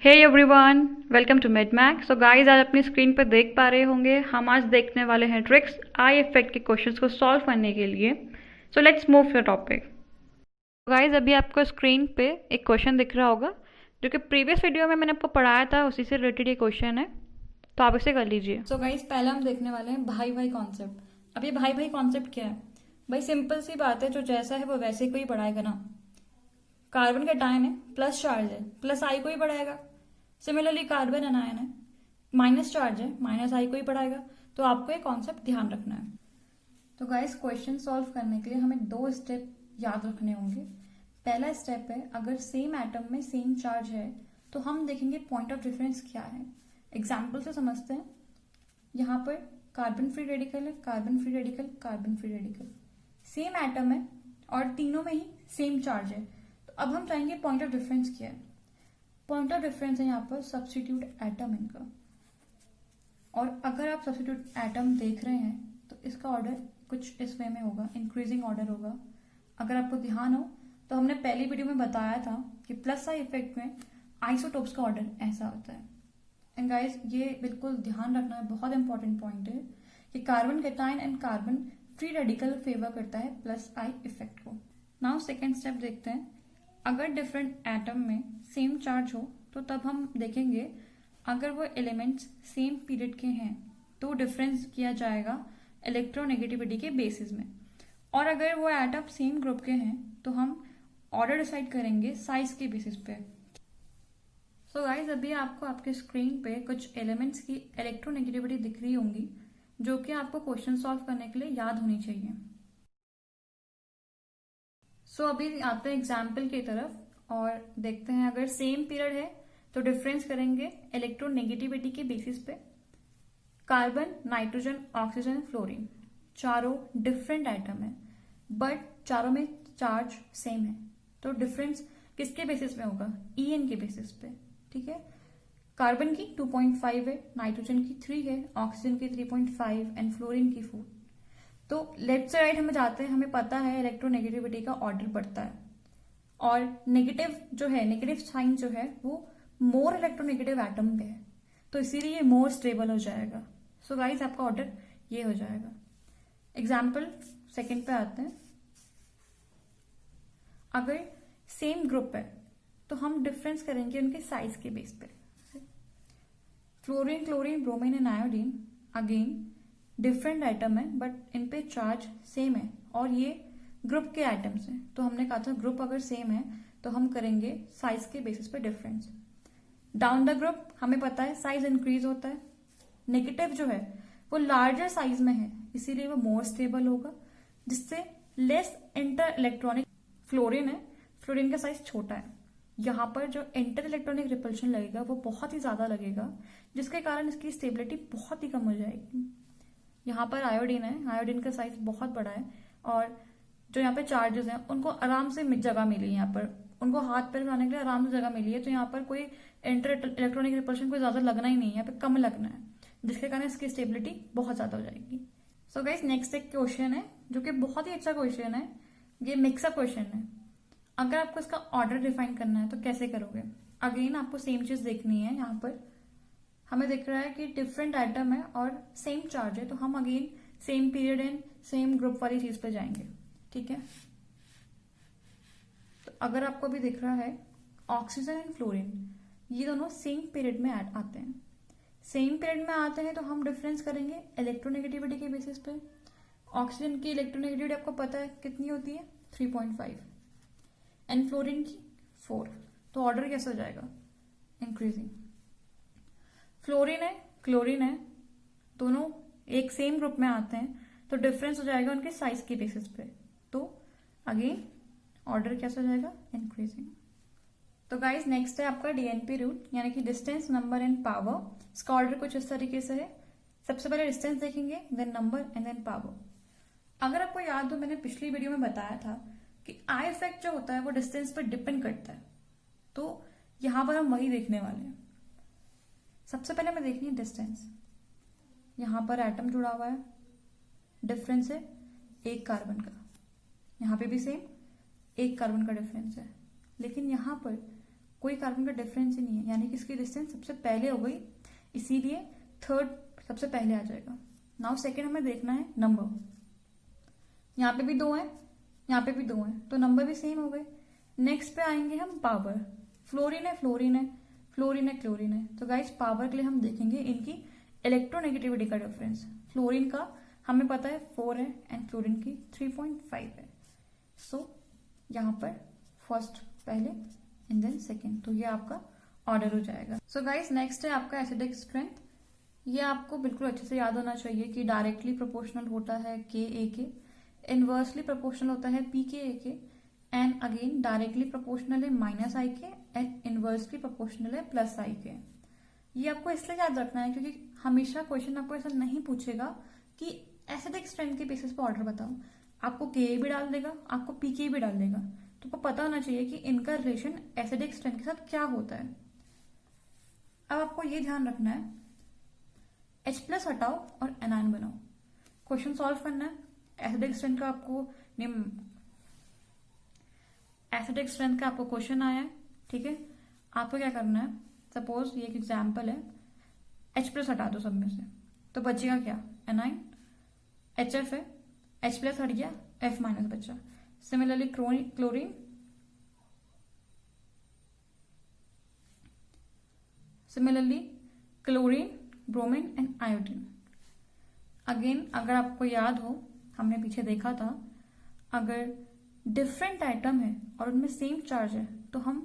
Hey everyone, welcome to मिडमैक। So guys, आज अपनी स्क्रीन पर देख पा रहे होंगे हम आज देखने वाले हैं ट्रिक्स आई इफेक्ट के क्वेश्चंस को सॉल्व करने के लिए। So let's move to topic. Guys, अभी आपको स्क्रीन पे एक क्वेश्चन दिख रहा होगा जो कि प्रीवियस वीडियो में मैंने आपको पढ़ाया था, उसी से रिलेटेड ये क्वेश्चन है, तो आप इसे कर लीजिए। सो गाइस, पहले हम देखने वाले हैं भाई भाई कॉन्सेप्ट। अब ये भाई भाई कॉन्सेप्ट क्या है? भाई सिंपल सी बात है, जो जैसा है वो वैसे ही कोई बढ़ाएगा ना। कार्बन का आयन है, प्लस चार्ज है, प्लस आई को ही बढ़ाएगा। सिमिलरली कार्बन अनायन है, माइनस चार्ज है, माइनस आई को ही बढ़ाएगा। तो आपको ये कॉन्सेप्ट ध्यान रखना है। तो गाइस, क्वेश्चन सॉल्व करने के लिए हमें दो स्टेप याद रखने होंगे। पहला स्टेप है, अगर सेम एटम में सेम चार्ज है तो हम देखेंगे पॉइंट ऑफ डिफरेंस क्या है। एग्जाम्पल से समझते हैं। यहाँ पर कार्बन फ्री रेडिकल है, carbon free radical, carbon free radical, same atom है और तीनों में ही सेम चार्ज है। तो अब हम चाहेंगे पॉइंट ऑफ डिफरेंस क्या है। पॉइंट ऑफ डिफरेंस है यहाँ पर सब्स्टिट्यूट एटम इनका। और अगर आप सब्स्टिट्यूट एटम देख रहे हैं तो इसका ऑर्डर कुछ इस वे में होगा, इंक्रीजिंग ऑर्डर होगा। अगर आपको ध्यान हो तो हमने पहली वीडियो में बताया था कि प्लस आई इफेक्ट में आइसोटोप्स का ऑर्डर ऐसा होता है। एंड गाइस, ये बिल्कुल ध्यान रखना है, बहुत इंपॉर्टेंट पॉइंट है कि carbon cation and carbon free radical favour करता है प्लस आई इफेक्ट को। नाउ सेकेंड स्टेप देखते हैं। अगर डिफरेंट एटम में सेम चार्ज हो तो तब हम देखेंगे, अगर वो एलिमेंट्स सेम पीरियड के हैं तो डिफरेंस किया जाएगा इलेक्ट्रोनेगेटिविटी के बेसिस में। और अगर वो एटम सेम ग्रुप के हैं तो हम ऑर्डर डिसाइड करेंगे साइज के बेसिस पे। सो गाइस, अभी आपको आपके स्क्रीन पे कुछ एलिमेंट्स की इलेक्ट्रोनेगेटिविटी दिख रही होंगी जो कि आपको क्वेश्चन सॉल्व करने के लिए याद होनी चाहिए। सो अभी आते हैं एग्जाम्पल की तरफ और देखते हैं, अगर सेम पीरियड है तो डिफरेंस करेंगे इलेक्ट्रोनेगेटिविटी के बेसिस पे। कार्बन, नाइट्रोजन, ऑक्सीजन, फ्लोरीन, चारों डिफरेंट एटम है बट चारों में चार्ज सेम है। तो डिफरेंस किसके बेसिस पे होगा? En के बेसिस पे। ठीक है, कार्बन की 2.5 है, नाइट्रोजन की 3 है, ऑक्सीजन की 3.5 एंड फ्लोरीन की 4। तो लेफ्ट से राइट हमें जाते हैं, हमें पता है इलेक्ट्रोनेगेटिविटी का ऑर्डर बढ़ता है और नेगेटिव जो है, नेगेटिव साइन जो है वो मोर इलेक्ट्रोनेगेटिव एटम पे है, तो इसीलिए ये मोर स्टेबल हो जाएगा। सो गाइस, आपका ऑर्डर ये हो जाएगा। एग्जाम्पल सेकंड पे आते हैं। अगर सेम ग्रुप है तो हम डिफरेंस करेंगे उनके साइज के बेस पे। Fluorine, chlorine, bromine and iodine again different item है बट इन पे चार्ज सेम है और ये ग्रुप के आइटम्स हैं। तो हमने कहा था ग्रुप अगर सेम है तो हम करेंगे साइज के बेसिस पे डिफरेंस। डाउन द ग्रुप हमें पता है साइज इंक्रीज होता है। नेगेटिव जो है वो लार्जर साइज में है, इसीलिए वो मोर स्टेबल होगा, जिससे लेस इंटर इलेक्ट्रॉनिक। फ्लोरीन है, फ्लोरीन का साइज छोटा है, यहाँ पर जो इंटर इलेक्ट्रॉनिक रिपल्शन लगेगा वो बहुत ही ज्यादा लगेगा, जिसके कारण इसकी स्टेबिलिटी बहुत ही कम हो जाएगी। यहाँ पर आयोडीन है, आयोडीन का साइज बहुत बड़ा है और जो यहाँ पे चार्जेस हैं उनको आराम से जगह मिली है, यहाँ पर उनको हाथ पैर उठाने के लिए आराम से जगह मिली है। तो यहाँ पर कोई इंटर इलेक्ट्रॉनिक रिपल्शन कोई ज्यादा लगना ही नहीं है, यहाँ पे कम लगना है, जिसके कारण इसकी स्टेबिलिटी बहुत ज्यादा हो जाएगी। सो गाइस, नेक्स्ट एक क्वेश्चन है जो कि बहुत ही अच्छा क्वेश्चन है। ये मिक्सअप क्वेश्चन है। अगर आपको इसका ऑर्डर डिफाइन करना है तो कैसे करोगे? अगेन आपको सेम चीज देखनी है। यहाँ पर हमें दिख रहा है कि डिफरेंट आइटम है और सेम चार्ज है, तो हम again same period and same group वाली चीज पे जाएंगे। ठीक है, तो अगर आपको भी दिख रहा है ऑक्सीजन एंड फ्लोरीन, ये दोनों सेम पीरियड में आते हैं। सेम पीरियड में आते हैं तो हम डिफरेंस करेंगे इलेक्ट्रोनेगेटिविटी के बेसिस पे। ऑक्सीजन की इलेक्ट्रोनेगेटिविटी आपको पता है कितनी होती है, 3.5 एंड फ्लोरीन की 4। तो ऑर्डर कैसे हो जाएगा? इंक्रीजिंग। फ्लोरीन है, क्लोरीन है, दोनों एक सेम ग्रुप में आते हैं तो डिफरेंस हो जाएगा उनके साइज के बेसिस पे। तो अगेन ऑर्डर कैसे हो जाएगा? इंक्रीजिंग। तो गाइस, नेक्स्ट है आपका डीएनपी रूल, यानी कि डिस्टेंस, नंबर एंड पावर। इसका ऑर्डर कुछ इस तरीके से है। सबसे पहले डिस्टेंस देखेंगे, then number and then power. अगर आपको याद हो, मैंने पिछली वीडियो में बताया था कि आई इफेक्ट जो होता है वो डिस्टेंस पर डिपेंड करता है। तो यहां पर हम वही देखने वाले हैं। सबसे पहले हमें देखनी है डिस्टेंस। यहां पर एटम जुड़ा हुआ है, डिफरेंस है एक कार्बन का, यहां पे भी सेम एक कार्बन का डिफरेंस है, लेकिन यहां पर कोई कार्बन का डिफरेंस ही नहीं है, यानी कि इसकी डिस्टेंस सबसे पहले हो गई, इसीलिए थर्ड सबसे पहले आ जाएगा। नाउ सेकेंड हमें देखना है नंबर। यहाँ पे भी 2 है, यहाँ पे भी 2 है, तो नंबर भी सेम हो गए। नेक्स्ट पे आएंगे हम पावर। फ्लोरीन है, फ्लोरीन है, फ्लोरीन है, क्लोरीन है। तो गाइस पावर के लिए हम देखेंगे इनकी इलेक्ट्रोनेगेटिविटी का डिफरेंस। फ्लोरीन का हमें पता है 4 है एंड क्लोरीन की 3.5 है। सो यहाँ पर फर्स्ट पहले एंड देन सेकेंड, तो ये आपका ऑर्डर हो जाएगा। सो गाइस नेक्स्ट है आपका एसिडिक स्ट्रेंथ। ये आपको बिल्कुल अच्छे से याद होना चाहिए कि डायरेक्टली प्रोपोर्शनल होता है Ka के, इनवर्सली प्रोपोर्शनल होता है Pka के, एंड अगेन डायरेक्टली प्रोपोर्शनल है -I के एंड इनवर्सली प्रोपोर्शनल है +I के। ये आपको इसलिए याद रखना है क्योंकि हमेशा क्वेश्चन आपको ऐसा नहीं पूछेगा कि एसिडिक स्ट्रेंथ के बेसिस पे ऑर्डर बताओ, आपको Ka भी डाल देगा, आपको Pka भी डाल देगा, तो आपको पता होना चाहिए कि इनका रिलेशन एसिडिक स्ट्रेंथ के साथ क्या होता है। अब आपको ये ध्यान रखना है H+ हटाओ और एनायन बनाओ। क्वेश्चन सॉल्व करना है। एसिडिक स्ट्रेंथ का आपको क्वेश्चन आया है, ठीक है। आपको क्या करना है, सपोज ये एक एग्जाम्पल है, H+ हटा दो सब में से, तो बचेगा क्या, एनाइन। HF है, H+ हट गया, F- बचा। Similarly chlorine, bromine and iodine. Again अगर आपको याद हो, हमने पीछे देखा था, अगर डिफरेंट आइटम है और उनमें सेम चार्ज है तो हम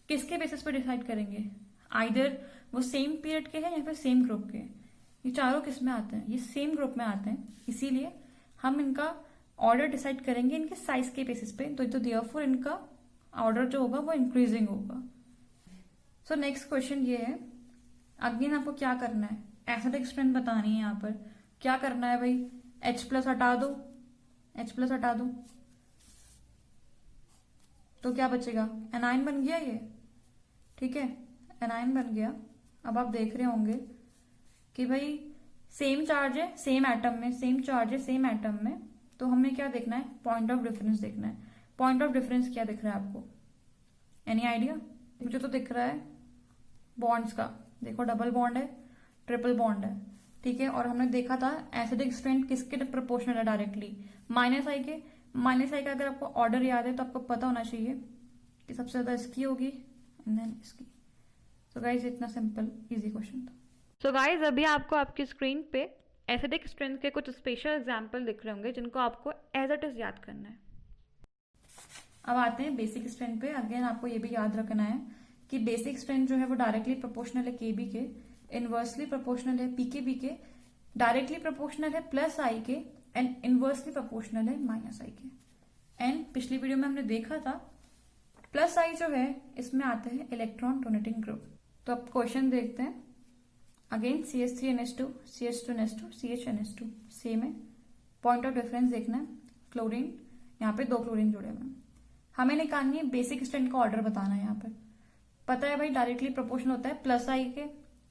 किसके बेसिस पे डिसाइड करेंगे, आइदर वो सेम पीरियड के हैं या फिर सेम ग्रुप के। ये चारों किस में आते हैं, ये सेम ग्रुप में आते हैं, इसीलिए हम इनका ऑर्डर डिसाइड करेंगे इनके साइज के बेसिस पे। तो देयरफॉर इनका ऑर्डर जो होगा वो इंक्रीजिंग होगा। सो नेक्स्ट क्वेश्चन ये है, अगेन आपको क्या करना है, एसिडिक स्ट्रेंथ बतानी है। यहाँ पर क्या करना है भाई, H+ हटा दो, H+ हटा दो, तो क्या बचेगा, एनाइन बन गया ये, ठीक है, एनाइन बन गया। अब आप देख रहे होंगे कि भाई सेम चार्ज है सेम एटम में, सेम चार्ज है सेम एटम में, तो हमें क्या देखना है, पॉइंट ऑफ डिफरेंस देखना है। पॉइंट ऑफ डिफरेंस क्या दिख रहा है आपको, एनी आइडिया? मुझे तो दिख रहा है बॉन्ड्स का, देखो डबल बॉन्ड है, ट्रिपल बॉन्ड है, ठीक है। और हमने देखा था एसिडिक स्ट्रेंथ किसके प्रोपोर्शनल है, डायरेक्टली -I के। -I का अगर आपको ऑर्डर याद है तो आपको पता होना चाहिए कि सबसे ज्यादा इसकी होगी एंड देन इसकी। सो गाइज इतना सिंपल इजी क्वेश्चन था। सो गाइज अभी आपको आपकी स्क्रीन पे एसिडिक स्ट्रेंथ के कुछ स्पेशल एग्जाम्पल दिख रहे होंगे जिनको आपको एज इट इज याद करना है। अब आते हैं बेसिक स्ट्रेंथ पे। अगेन आपको ये भी याद रखना है कि बेसिक स्ट्रेंथ जो है वो डायरेक्टली प्रोपोर्शनल है Kb के, इनवर्सली प्रोपोर्शनल है Pkb के, डायरेक्टली प्रोपोर्शनल है +I के एंड इनवर्सली प्रोपोर्शनल है -I के। एंड पिछली वीडियो में हमने देखा था +I जो है इसमें आते हैं इलेक्ट्रॉन डोनेटिंग ग्रुप। तो अब क्वेश्चन देखते हैं। Again CH3NH2, CH2NH2, CHNH2 same है। पॉइंट ऑफ डिफरेंस देखना है, क्लोरीन, यहाँ पे 2 क्लोरीन जुड़े हुए हैं। हमें निकालनी है बेसिक स्ट्रेंथ का ऑर्डर बताना है। यहाँ पर पता है भाई डायरेक्टली प्रोपोर्शनल होता है +I के,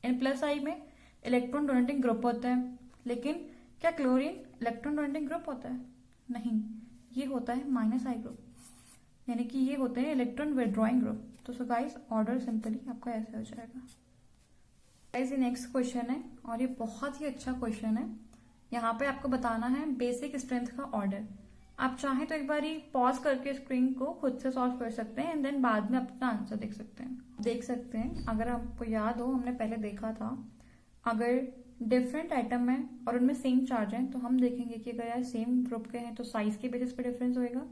इन +I में इलेक्ट्रॉन डोनेटिंग ग्रुप होता है, लेकिन क्या क्लोरीन इलेक्ट्रॉन डोनेटिंग ग्रुप होता है? नहीं, ये होता है -I ग्रुप, यानी कि ये होते हैं इलेक्ट्रॉन विड्रॉइंग ग्रुप। तो सो गाइस ऑर्डर सिंपली आपका ऐसे हो जाएगा। गाइस ये नेक्स्ट क्वेश्चन है और ये बहुत ही अच्छा क्वेश्चन है। यहाँ पे आपको बताना है बेसिक स्ट्रेंथ का ऑर्डर। आप चाहें तो एक बार पॉज करके स्क्रीन को खुद से सॉल्व कर सकते हैं एंड देन बाद में अपना आंसर देख सकते हैं। अगर आपको याद हो, हमने पहले देखा था अगर डिफरेंट आइटम है और उनमें सेम चार्ज है तो हम देखेंगे कि अगर यार सेम ग्रुप के हैं तो साइज के बेसिस पे डिफरेंस होएगा,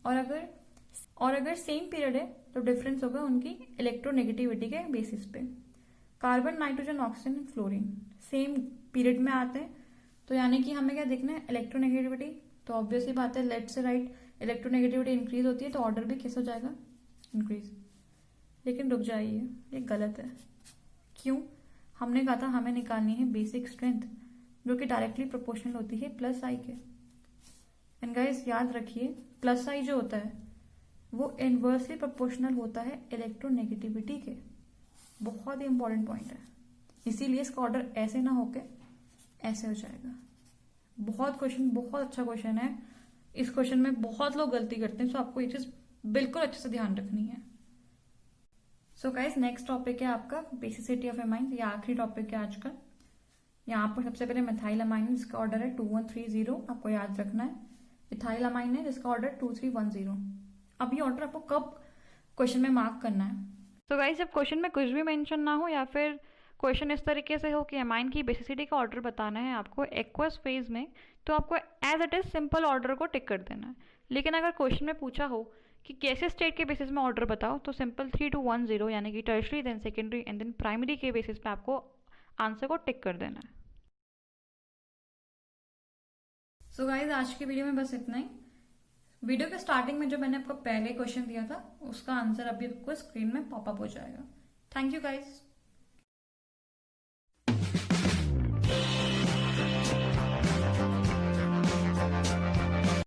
और अगर सेम पीरियड है तो डिफरेंस होगा उनकी इलेक्ट्रोनेगेटिविटी के बेसिस पे। Carbon, nitrogen, oxygen and fluorine same period में आते हैं, तो यानी कि हमें क्या देखना है, इलेक्ट्रोनेगेटिविटी। तो ऑब्वियसली बात है लेफ्ट से राइट इलेक्ट्रोनेगेटिविटी इंक्रीज होती है तो ऑर्डर भी कैसे हो जाएगा, इंक्रीज। लेकिन रुक जाइए, ये गलत है। क्यों? हमने कहा था हमें निकालनी है बेसिक स्ट्रेंथ जो कि डायरेक्टली प्रोपोर्शनल होती है +I के। एंड गाइस याद रखिए +I जो होता है वो इनवर्सली प्रोपोर्शनल होता है इलेक्ट्रोनेगेटिविटी के। बहुत ही इंपॉर्टेंट पॉइंट है, इसीलिए इसका ऑर्डर ऐसे ना होके ऐसे हो जाएगा। बहुत अच्छा क्वेश्चन है। इस क्वेश्चन में बहुत लोग गलती करते हैं, तो आपको ये चीज बिल्कुल अच्छे से ध्यान रखनी है। सो गाइस नेक्स्ट टॉपिक है आपका बेसिसिटी ऑफ एमाइन। ये आखिरी टॉपिक है आज का। यहाँ पर सबसे पहले मिथाइल अमाइन है जिसका ऑर्डर है 2130, आपको याद रखना है। इथाइल अमाइन है जिसका ऑर्डर 2310। अब ये ऑर्डर आपको कब क्वेश्चन में मार्क करना है। तो गाइस जब क्वेश्चन में कुछ भी मेंशन ना हो या फिर क्वेश्चन इस तरीके से हो कि एमाइन की बेसिसिटी का ऑर्डर बताना है आपको एक्वस फेज में, तो आपको as it is simple order को टिक कर देना है। लेकिन अगर क्वेश्चन में पूछा हो कि कैसे स्टेट के बेसिस में ऑर्डर बताओ, तो सिंपल 3210 यानी कि tertiary then secondary and then primary के बेसिस पे आपको आंसर को टिक कर देना है। सो गाइस आज की वीडियो में बस इतना ही। वीडियो के स्टार्टिंग में जो मैंने आपको पहले क्वेश्चन दिया था उसका आंसर अभी आपको स्क्रीन में पॉपअप हो जाएगा। Thank you guys.